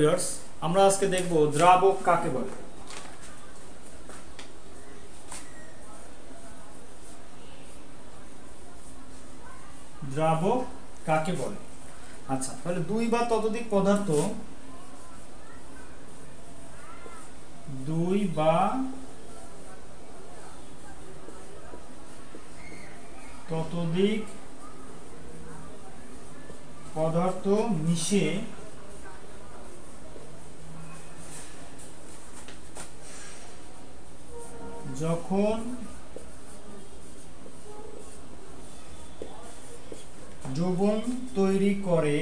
Viewers, আমরা আজকে দেখব দ্রাবক কাকে বলে। দ্রাবক কাকে বলে? আচ্ছা, তাহলে দুই বা ততোধিক পদার্থ মিশে যখন দ্রবণ তৈরি করে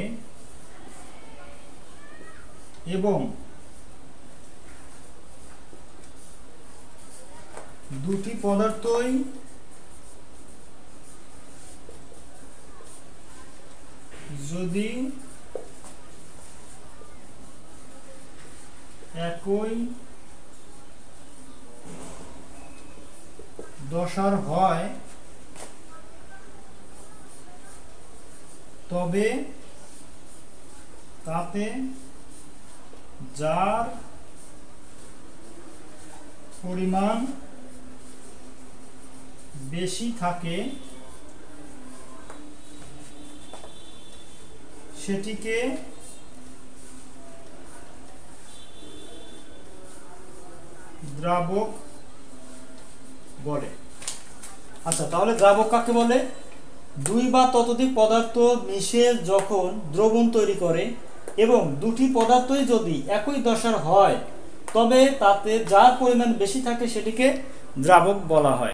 এবং দুটি পদার্থই যদি একই দশার হয় তবে তাতে যার পরিমাণ বেশি থাকে সেটিকে দ্রাবক বলে। আচ্ছা, তাহলে দ্রাবক কাকে বলে? দুই বা ততোধিক পদার্থ মিশে যখন দ্রবণ তৈরি করে এবং দুটি পদার্থই যদি একই দশার হয় তবে তাতে যার পরিমাণ বেশি থাকে সেটিকে দ্রাবক বলা হয়।